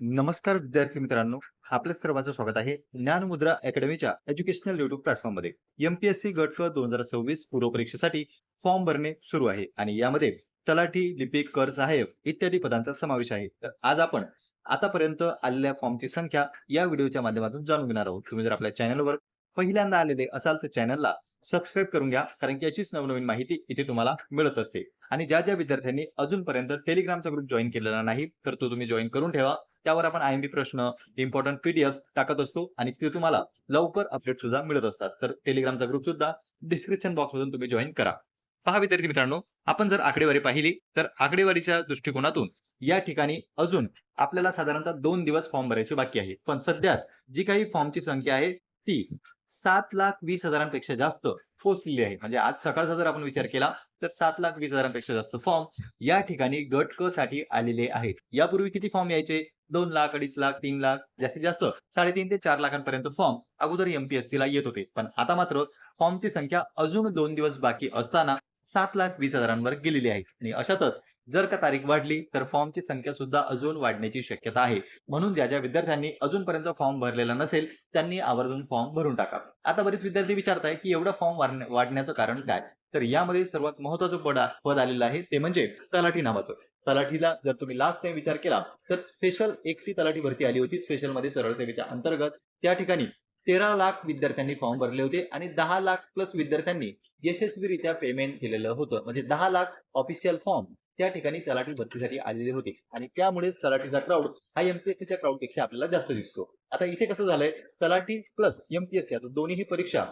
नमस्कार विद्यार्थी मित्रांनो, आपल्या सर्वांचं स्वागत आहे ज्ञानमुद्रा अकॅडमीच्या एज्युकेशनल युट्यूब प्लॅटफॉर्ममध्ये. एमपीएससी गट क 2026 पूर्व परीक्षेसाठी फॉर्म भरणे सुरू आहे आणि यामध्ये तलाठी, लिपिक, कर सहाय्यक इत्यादी पदांचा समावेश आहे. तर आज आपण आतापर्यंत आलेल्या फॉर्मची संख्या या व्हिडिओच्या माध्यमातून जाणून घेणार आहोत. तुम्ही जर आपल्या चॅनलवर पहिल्यांदा आलेले असाल तर चॅनलला सबस्क्राईब करून घ्या, कारण की अशीच नवनवीन माहिती इथे तुम्हाला मिळत असते. आणि ज्या विद्यार्थ्यांनी अजूनपर्यंत टेलिग्रामचा ग्रुप जॉईन केलेला नाही, तर तो तुम्ही जॉईन करून ठेवा. त्यावर आपण आयएमपी प्रश्न, इम्पॉर्टंट पीडीएफ टाकत असतो आणि ते तुम्हाला लवकर अपडेट सुद्धा मिळत असतात. तर टेलिग्रामचा ग्रुप सुद्धा डिस्क्रिप्शन बॉक्स मधून तुम्ही जॉईन करा. पहा विद्यार्थी मित्रांनो, आपण जर आकडेवारी पाहिली तर आकडेवारीच्या दृष्टिकोनातून या ठिकाणी अजून आपल्याला साधारणतः 2 दिवस फॉर्म भरायचे बाकी आहे. पण सध्याच जी काही फॉर्मची संख्या आहे ती 7,20,000पेक्षा जास्त पोहोचलेली आहे. म्हणजे आज सकाळचा जर आपण विचार केला तर 7,20,000पेक्षा जास्त फॉर्म या ठिकाणी गट क साठी आलेले आहेत. यापूर्वी किती फॉर्म यायचे? 2 लाख, 2.5 लाख, 3 लाख, जास्तीत जास्त 3.5 ते 4 लाखांपर्यंत फॉर्म अगोदर एमपीएससी ला येत होते. पण आता मात्र फॉर्मची संख्या अजून 2 दिवस बाकी असताना 7,20,000 वर गेलेली आहे. आणि अशातच जर का तारीख वाढली तर फॉर्मची संख्या सुद्धा अजून वाढण्याची शक्यता आहे. म्हणून ज्या विद्यार्थ्यांनी अजूनपर्यंत फॉर्म भरलेला नसेल त्यांनी आवर्जून फॉर्म भरून टाका. आता बरेच विद्यार्थी विचारताय की एवढा फॉर्म वाढण्याचं कारण काय? तर यामध्ये सर्वात महत्त्वाचं पद आलेलं आहे ते म्हणजे तलाठी नावाचं. तलाठीला जर तुम्ही लास्ट टाइम विचार केला तर स्पेशल एकटी तलाठी भरती आली होती स्पेशल मध्ये सरळ सेवेच्या अंतर्गत. त्या ठिकाणी 13 लाख विद्यार्थ्यांनी फॉर्म भरले होते आणि 10 लाख प्लस विद्यार्थ्यांनी यशस्वीरित्या पेमेंट केलेलं होतं. म्हणजे 10 लाख ऑफिशियल फॉर्म त्या ठिकाणी तलाठी भरतीसाठी आलेले होते आणि त्यामुळे तलाठीचा क्राऊड हा एमपीएससीच्या क्राऊड पेक्षा आपल्याला जास्त दिसतो. आता इथे कसं झालंय, तलाठी प्लस एमपीएससी आता दोन्ही परीक्षा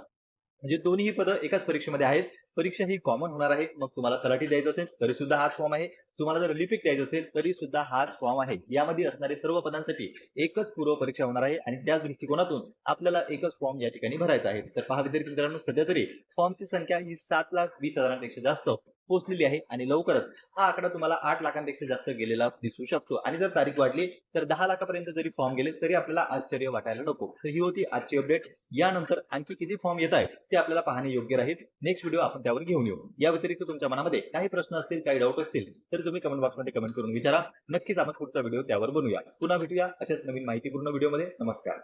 म्हणजे दोन्ही पद एकाच परीक्षेमध्ये आहेत. परीक्षा ही कॉमन होणार आहे. मग तुम्हाला तलाठी द्यायचं असेल तरी सुद्धा हाच फॉर्म आहे. तुम्हाला जर लिपिक द्यायचं असेल तरी सुद्धा हाच फॉर्म आहे. यामध्ये असणारे सर्व पदांसाठी एकच पूर्व परीक्षा होणार आहे आणि त्याच दृष्टिकोनातून आपल्याला एकच फॉर्म या ठिकाणी भरायचा आहे. तर पहा विद्यार्थी मित्रांनो, सध्या तरी फॉर्मची संख्या ही 7,20,000पेक्षा जास्त पोहोचलेली आहे आणि लवकरच हा आकडा तुम्हाला 8 लाखांपेक्षा जास्त गेलेला दिसू शकतो. आणि जर तारीख वाढली तर 10 लाखापर्यंत जरी फॉर्म गेले तरी आपल्याला आश्चर्य वाटायला नको. तर ही होती आजची अपडेट. यानंतर आणखी किती फॉर्म येत आहेत ते आपल्याला पाहणे योग्य राहील. नेक्स्ट व्हिडिओ आपण त्यावर घेऊन येऊ. या व्यतिरिक्त तुमच्या मनामध्ये काही प्रश्न असतील, काही डाऊट असतील तर तुम्ही कमेंट बॉक्समध्ये कमेंट करून विचारा. नक्कीच आपण पुढचा व्हिडिओ त्यावर बनवूया. पुन्हा भेटूया अशाच नवीन माहितीपूर्ण व्हिडिओमध्ये. नमस्कार.